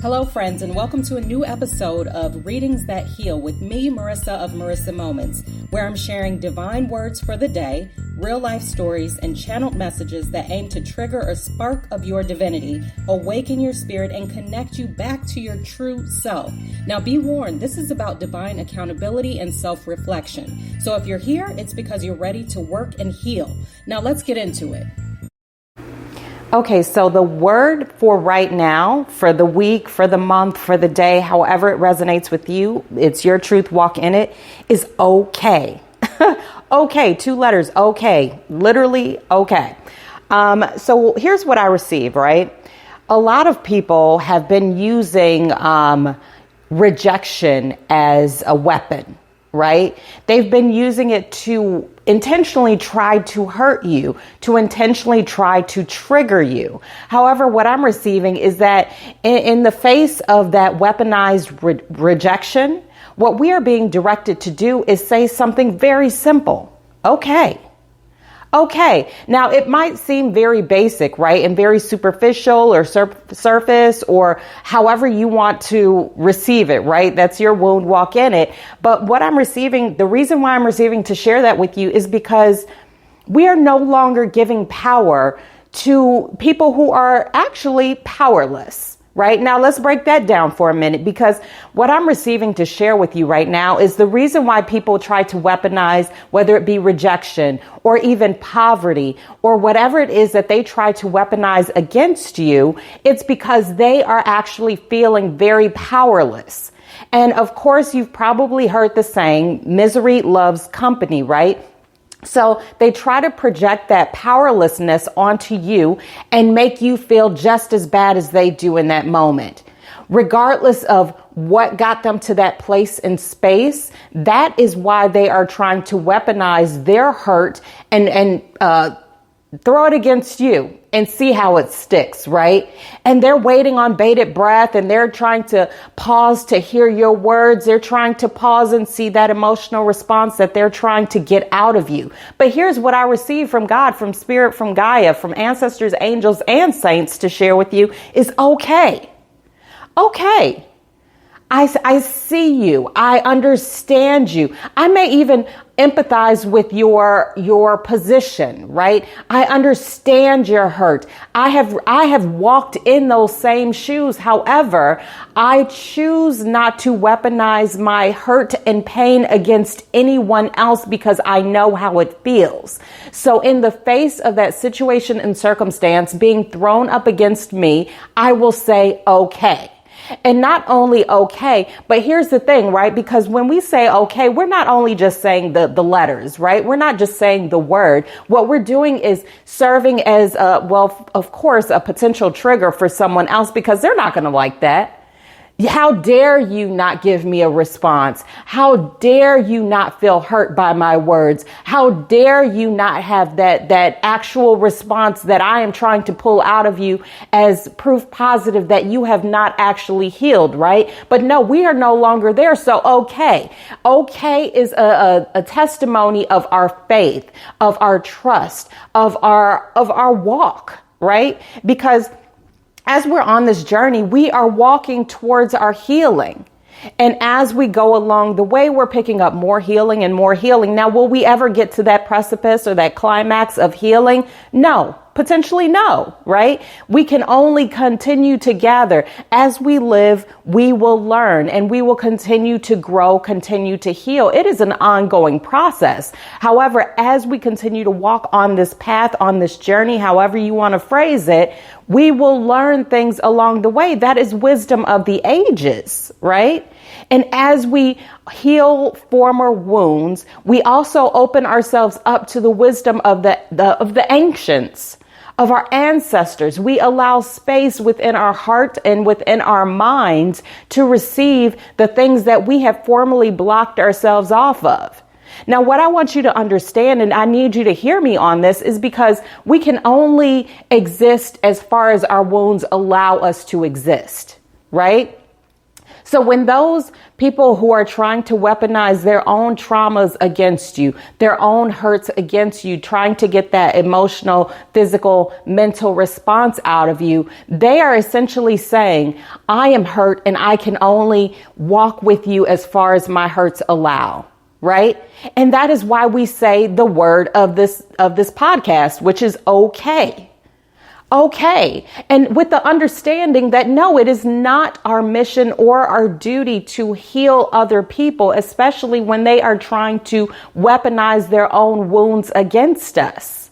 Hello, friends, and welcome to a new episode of Readings That Heal with me, Marissa of Marissa Moments, where I'm sharing divine words for the day, real life stories, and channeled messages that aim to trigger a spark of your divinity, awaken your spirit, and connect you back to your true self. Now, be warned, this is about divine accountability and self-reflection. So if you're here, it's because you're ready to work and heal. Now, let's get into it. Okay, so the word for right now, for the week, for the month, for the day, however it resonates with you, it's your truth, walk in it, is okay. Okay, 2 letters, okay, literally okay. So here's what I receive, right? A lot of people have been using rejection as a weapon, right? They've been using it to intentionally try to hurt you, to intentionally try to trigger you. However, what I'm receiving is that in the face of that weaponized rejection, what we are being directed to do is say something very simple. Okay. Okay. Now, it might seem very basic, right? And very superficial or surface or however you want to receive it, right? That's your wound, walk in it. But what I'm receiving, the reason why I'm receiving to share that with you is because we are no longer giving power to people who are actually powerless. Right now, let's break that down for a minute, because what I'm receiving to share with you right now is the reason why people try to weaponize, whether it be rejection or even poverty or whatever it is that they try to weaponize against you. It's because they are actually feeling very powerless. And of course, you've probably heard the saying, misery loves company, right? So they try to project that powerlessness onto you and make you feel just as bad as they do in that moment. Regardless of what got them to that place in space, that is why they are trying to weaponize their hurt and throw it against you and see how it sticks, right? And they're waiting on bated breath, and they're trying to pause to hear your words. They're trying to pause and see that emotional response that they're trying to get out of you. But here's what I received from God, from Spirit, from Gaia, from ancestors, angels, and saints to share with you is okay. Okay. I see you. I understand you. I may even empathize with your position, right? I understand your hurt. I have walked in those same shoes. However, I choose not to weaponize my hurt and pain against anyone else because I know how it feels. So in the face of that situation and circumstance being thrown up against me, I will say, okay. And not only okay, but here's the thing, right? Because when we say okay, we're not only just saying the letters, right? We're not just saying the word. What we're doing is serving as, of course, a potential trigger for someone else, because they're not going to like that. How dare you not give me a response? How dare you not feel hurt by my words? How dare you not have that actual response that I am trying to pull out of you as proof positive that you have not actually healed, right? But no, we are no longer there. So, okay. Okay is a testimony of our faith, of our trust, of our walk, right? Because as we're on this journey, we are walking towards our healing. And as we go along the way, we're picking up more healing and more healing. Now, will we ever get to that precipice or that climax of healing? No. Potentially no, right? We can only continue to gather. As we live, we will learn, and we will continue to grow, continue to heal. It is an ongoing process. However, as we continue to walk on this path, on this journey, however you want to phrase it, we will learn things along the way. That is wisdom of the ages, right? And as we heal former wounds, we also open ourselves up to the wisdom of the ancients, of our ancestors. We allow space within our heart and within our minds to receive the things that we have formerly blocked ourselves off of. Now, what I want you to understand, and I need you to hear me on this, is because we can only exist as far as our wounds allow us to exist, right? So when those people who are trying to weaponize their own traumas against you, their own hurts against you, trying to get that emotional, physical, mental response out of you, they are essentially saying, I am hurt and I can only walk with you as far as my hurts allow. Right? And that is why we say the word of this podcast, which is okay. Okay. And with the understanding that no, it is not our mission or our duty to heal other people, especially when they are trying to weaponize their own wounds against us.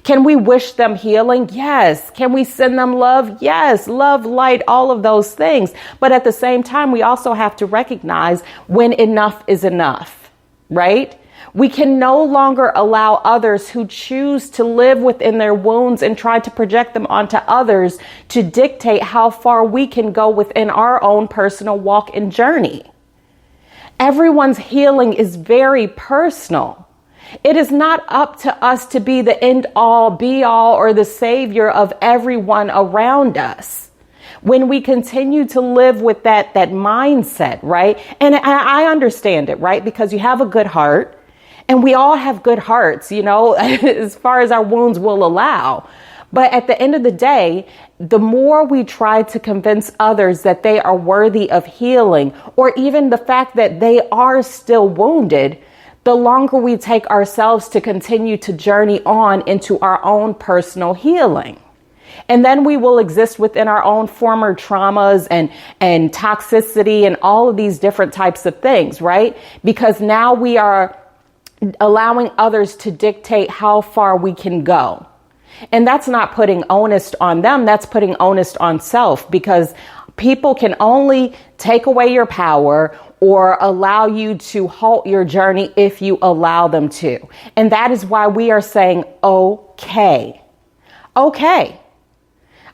Can we wish them healing? Yes. Can we send them love? Yes. Love, light, all of those things. But at the same time, we also have to recognize when enough is enough. Right? We can no longer allow others who choose to live within their wounds and try to project them onto others to dictate how far we can go within our own personal walk and journey. Everyone's healing is very personal. It is not up to us to be the end all, be all, or the savior of everyone around us. When we continue to live with that mindset, right? And I understand it, right? Because you have a good heart and we all have good hearts, as far as our wounds will allow. But at the end of the day, the more we try to convince others that they are worthy of healing, or even the fact that they are still wounded, the longer we take ourselves to continue to journey on into our own personal healing. And then we will exist within our own former traumas and toxicity and all of these different types of things, right? Because now we are allowing others to dictate how far we can go. And that's not putting onus on them. That's putting onus on self, because people can only take away your power or allow you to halt your journey if you allow them to. And that is why we are saying, okay. Okay.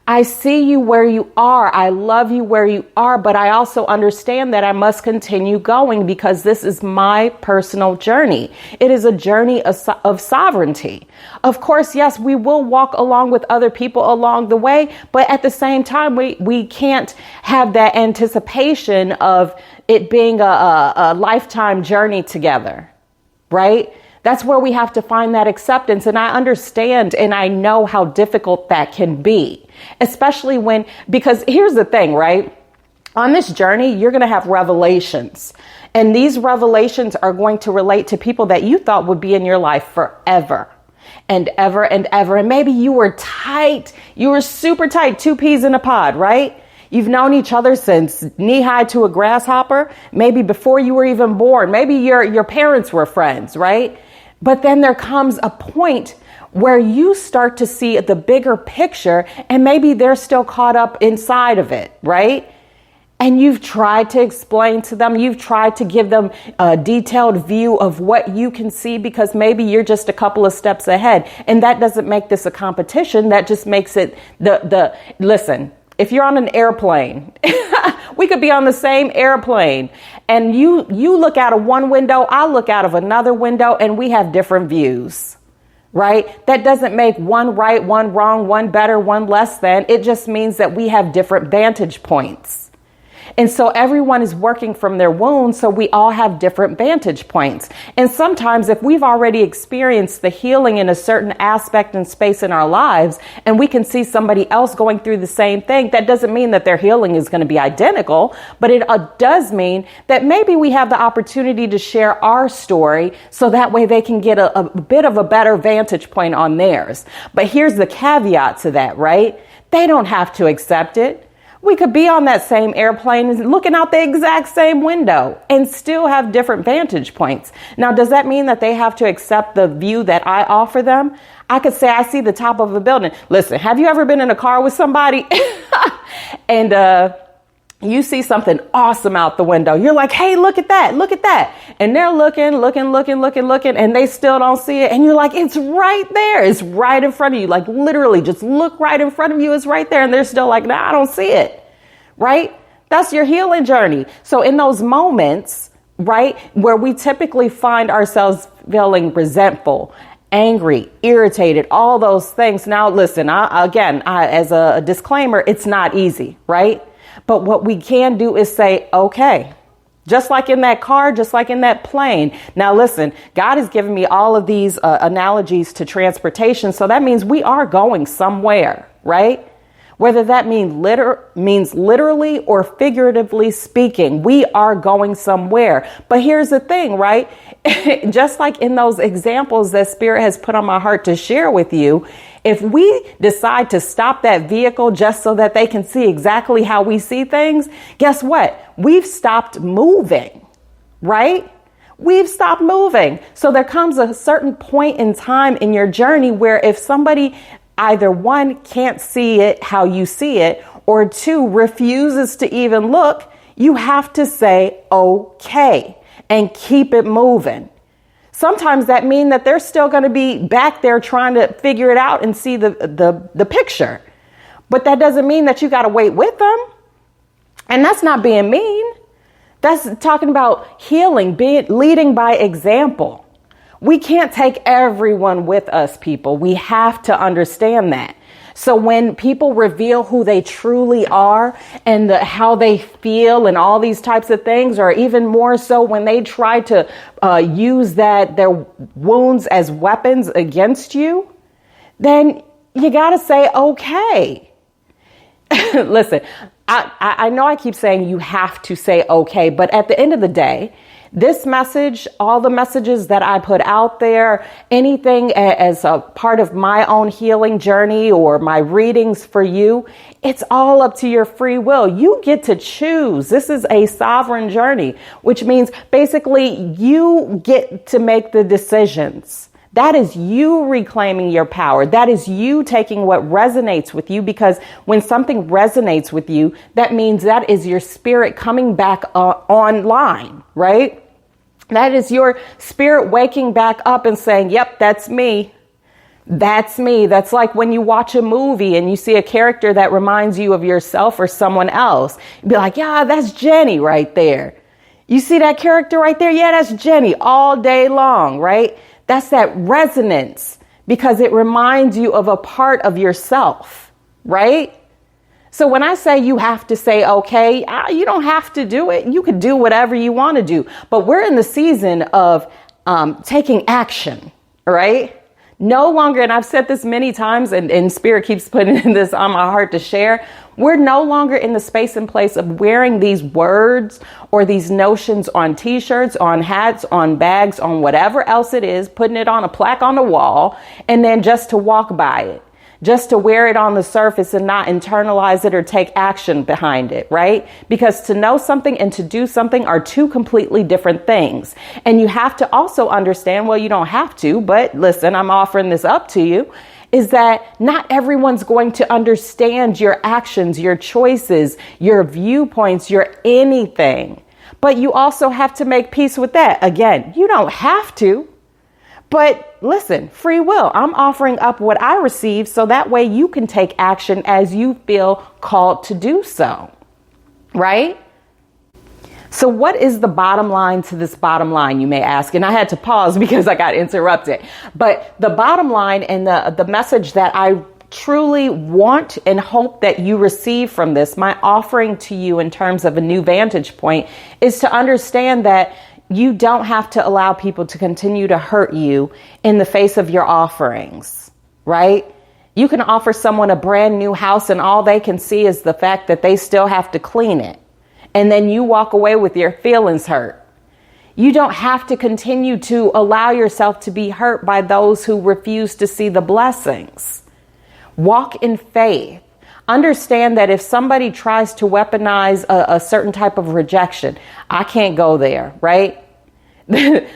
I see you where you are. I love you where you are, but I also understand that I must continue going because this is my personal journey. It is a journey of sovereignty. Of course, yes, we will walk along with other people along the way, but at the same time, we can't have that anticipation of it being a lifetime journey together, right? That's where we have to find that acceptance. And I understand and I know how difficult that can be, especially because here's the thing, right? On this journey, you're going to have revelations, and these revelations are going to relate to people that you thought would be in your life forever and ever and ever. And maybe you were tight. You were super tight, two peas in a pod, right? You've known each other since knee-high to a grasshopper, maybe before you were even born. Maybe your parents were friends, right? But then there comes a point where you start to see the bigger picture, and maybe they're still caught up inside of it, right? And you've tried to explain to them, you've tried to give them a detailed view of what you can see, because maybe you're just a couple of steps ahead. And that doesn't make this a competition. That just makes it listen, if you're on an airplane, we could be on the same airplane, and you look out of one window, I look out of another window, and we have different views, right? That doesn't make one right, one wrong, one better, one less than. It just means that we have different vantage points. And so everyone is working from their wounds, so we all have different vantage points. And sometimes if we've already experienced the healing in a certain aspect and space in our lives, and we can see somebody else going through the same thing, that doesn't mean that their healing is going to be identical, but it does mean that maybe we have the opportunity to share our story so that way they can get a bit of a better vantage point on theirs. But here's the caveat to that, right? They don't have to accept it. We could be on that same airplane looking out the exact same window and still have different vantage points. Now, does that mean that they have to accept the view that I offer them? I could say I see the top of a building. Listen, have you ever been in a car with somebody and you see something awesome out the window? You're like, hey, look at that. Look at that. And they're looking, and they still don't see it. And you're like, it's right there. It's right in front of you. Like literally just look right in front of you. It's right there. And they're still like, nah, I don't see it. Right? That's your healing journey. So in those moments, right, where we typically find ourselves feeling resentful, angry, irritated, all those things. Now, listen, as a disclaimer, it's not easy, right? But what we can do is say, okay, just like in that car, just like in that plane. Now, listen, God has given me all of these analogies to transportation. So that means we are going somewhere, right? Whether that means literally or figuratively speaking, we are going somewhere. But here's the thing, right? Just like in those examples that Spirit has put on my heart to share with you, if we decide to stop that vehicle just so that they can see exactly how we see things, guess what? We've stopped moving, right? We've stopped moving. So there comes a certain point in time in your journey where if somebody either one, can't see it how you see it, or two, refuses to even look, you have to say, okay, and keep it moving. Sometimes that means that they're still going to be back there trying to figure it out and see the picture. But that doesn't mean that you got to wait with them. And that's not being mean. That's talking about healing, leading by example. We can't take everyone with us, people. We have to understand that. So when people reveal who they truly are and how they feel and all these types of things, or even more so when they try to use their wounds as weapons against you, then you got to say, okay. Listen, I know I keep saying you have to say okay, but at the end of the day, this message, all the messages that I put out there, anything as a part of my own healing journey or my readings for you, it's all up to your free will. You get to choose. This is a sovereign journey, which means basically you get to make the decisions. That is you reclaiming your power. That is you taking what resonates with you, because when something resonates with you, that means that is your spirit coming back online, right? That is your spirit waking back up and saying, yep, that's me. That's me. That's like when you watch a movie and you see a character that reminds you of yourself or someone else. You'd be like, yeah, that's Jenny right there. You see that character right there? Yeah, that's Jenny all day long, right? That's that resonance, because it reminds you of a part of yourself, right? So when I say you have to say, okay, you don't have to do it. You could do whatever you want to do. But we're in the season of taking action, right? No longer, and I've said this many times, and Spirit keeps putting this on my heart to share, we're no longer in the space and place of wearing these words or these notions on t-shirts, on hats, on bags, on whatever else it is, putting it on a plaque on the wall, and then just to walk by it. Just to wear it on the surface and not internalize it or take action behind it, right? Because to know something and to do something are two completely different things. And you have to also understand, well, you don't have to, but listen, I'm offering this up to you, is that not everyone's going to understand your actions, your choices, your viewpoints, your anything. But you also have to make peace with that. Again, you don't have to. But listen, free will. I'm offering up what I receive so that way you can take action as you feel called to do so, right? So what is the bottom line to this bottom line, you may ask? And I had to pause because I got interrupted. But the bottom line and the message that I truly want and hope that you receive from this, my offering to you in terms of a new vantage point, is to understand that you don't have to allow people to continue to hurt you in the face of your offerings, right? You can offer someone a brand new house and all they can see is the fact that they still have to clean it. And then you walk away with your feelings hurt. You don't have to continue to allow yourself to be hurt by those who refuse to see the blessings. Walk in faith. Understand that if somebody tries to weaponize a certain type of rejection, I can't go there, right?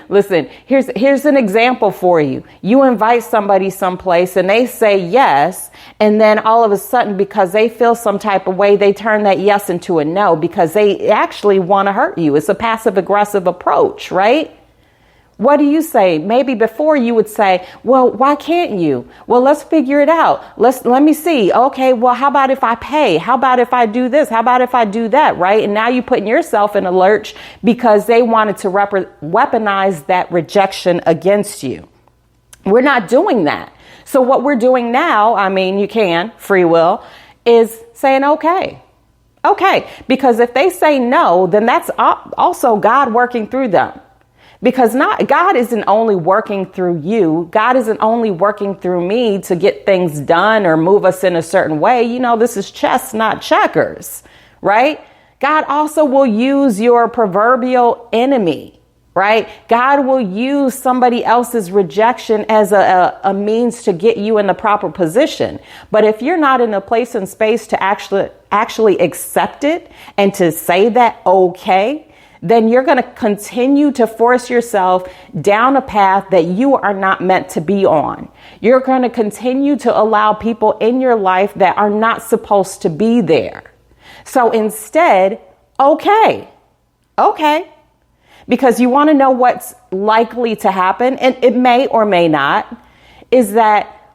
Listen, here's an example for you. You invite somebody someplace and they say yes. And then all of a sudden, because they feel some type of way, they turn that yes into a no because they actually want to hurt you. It's a passive aggressive approach, right? What do you say? Maybe before you would say, well, why can't you? Well, let's figure it out. Let me see. Okay, well, how about if I pay? How about if I do this? How about if I do that? Right? And now you're putting yourself in a lurch because they wanted to weaponize that rejection against you. We're not doing that. So what we're doing now, I mean, you can, free will, is saying, okay, Okay, because if they say no, then that's also God working through them. Because God isn't only working through you. God isn't only working through me to get things done or move us in a certain way. You know, this is chess, not checkers, right? God also will use your proverbial enemy, right? God will use somebody else's rejection as a means to get you in the proper position. But if you're not in a place and space to actually accept it and to say that, okay, then you're going to continue to force yourself down a path that you are not meant to be on. You're going to continue to allow people in your life that are not supposed to be there. So instead, okay, because you want to know what's likely to happen, and it may or may not, is that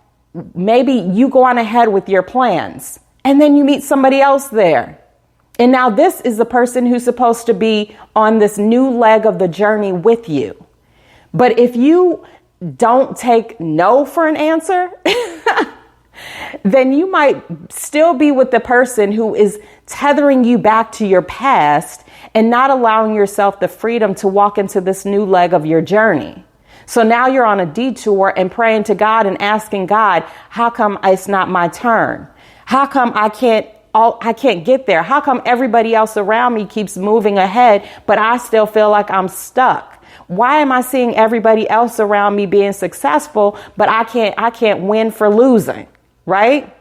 maybe you go on ahead with your plans and then you meet somebody else there. And now this is the person who's supposed to be on this new leg of the journey with you. But if you don't take no for an answer, then you might still be with the person who is tethering you back to your past and not allowing yourself the freedom to walk into this new leg of your journey. So now you're on a detour and praying to God and asking God, how come it's not my turn? How come I can't get there? How come everybody else around me keeps moving ahead, but I still feel like I'm stuck? Why am I seeing everybody else around me being successful, but I can't win for losing, right?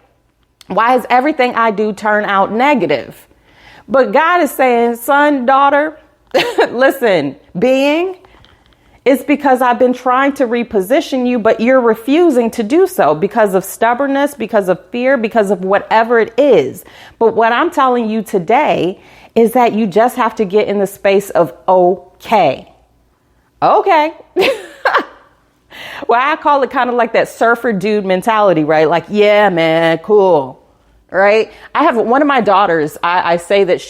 Why does everything I do turn out negative? But God is saying, son, daughter, listen, being, it's because I've been trying to reposition you, but you're refusing to do so because of stubbornness, because of fear, because of whatever it is. But what I'm telling you today is that you just have to get in the space of okay. Okay. Well, I call it kind of like that surfer dude mentality, right? Like, yeah, man, cool. Right. I have one of my daughters. I say that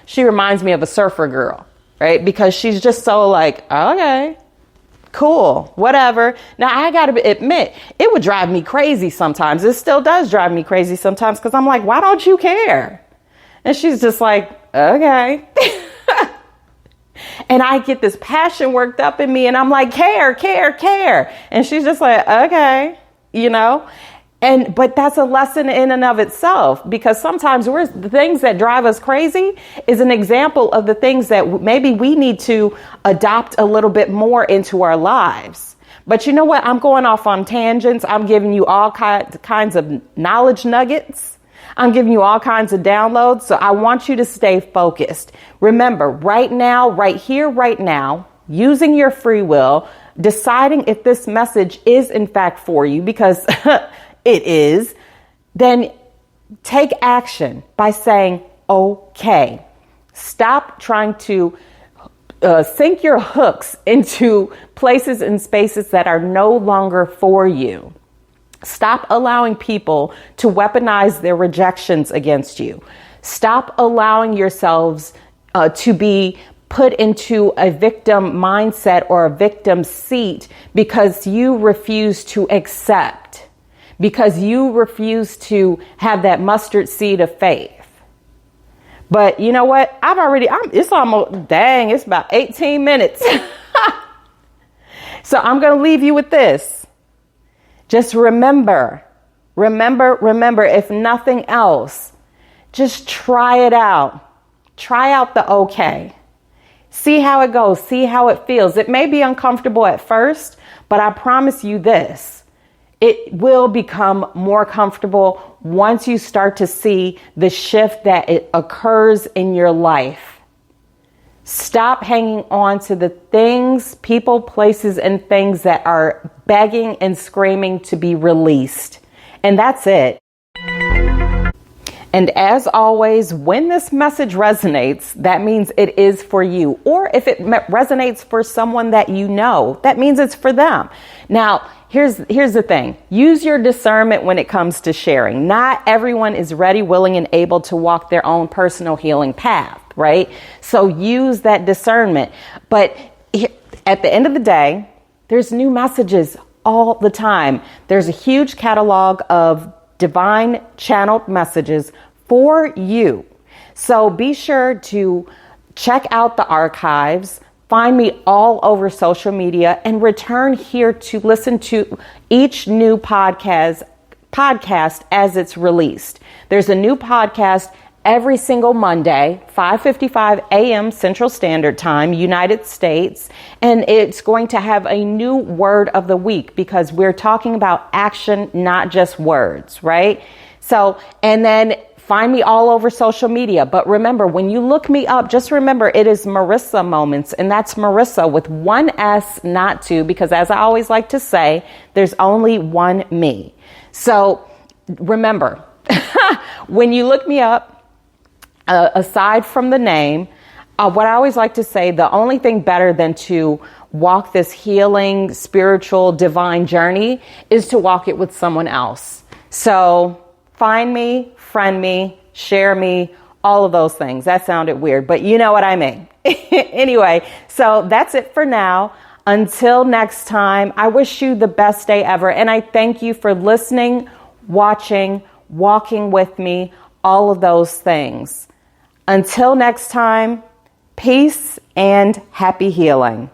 she reminds me of a surfer girl. Right? Because she's just so like, okay, cool, whatever. Now, I got to admit, it would drive me crazy sometimes. It still does drive me crazy sometimes because I'm like, why don't you care? And she's just like, okay. And I get this passion worked up in me and I'm like, care. And she's just like, okay, you know. But that's a lesson in and of itself, because sometimes the things that drive us crazy is an example of the things that maybe we need to adopt a little bit more into our lives. But you know what? I'm going off on tangents. I'm giving you all kinds of knowledge nuggets. I'm giving you all kinds of downloads. So I want you to stay focused. Remember, right now, right here, right now, using your free will, deciding if this message is in fact for you, because it is, then take action by saying, okay. Stop trying to sink your hooks into places and spaces that are no longer for you. Stop allowing people to weaponize their rejections against you. Stop allowing yourselves to be put into a victim mindset or a victim seat because you refuse to accept. Because you refuse to have that mustard seed of faith. But you know what? It's about 18 minutes. So I'm going to leave you with this. Just remember, if nothing else, just try it out. Try out the okay. See how it goes. See how it feels. It may be uncomfortable at first, but I promise you this. It will become more comfortable once you start to see the shift that it occurs in your life. Stop hanging on to the things, people, places, and things that are begging and screaming to be released. And that's it. And as always, when this message resonates, that means it is for you. Or if it resonates for someone that you know, that means it's for them. Now, here's the thing. Use your discernment when it comes to sharing. Not everyone is ready, willing, and able to walk their own personal healing path, right? So use that discernment. But at the end of the day, there's new messages all the time. There's a huge catalog of divine channeled messages for you. So be sure to check out the archives. Find me all over social media and return here to listen to each new podcast as it's released. There's a new podcast every single Monday, 5:55 a.m. Central Standard Time, United States. And it's going to have a new word of the week because we're talking about action, not just words, right? So, and then find me all over social media. But remember, when you look me up, just remember it is Marissa Moments. And that's Marissa with one S, not two, because as I always like to say, there's only one me. So remember, when you look me up, aside from the name, what I always like to say, the only thing better than to walk this healing, spiritual, divine journey is to walk it with someone else. So find me, friend me, share me, all of those things. That sounded weird, but you know what I mean. Anyway, so that's it for now. Until next time, I wish you the best day ever. And I thank you for listening, watching, walking with me, all of those things. Until next time, peace and happy healing.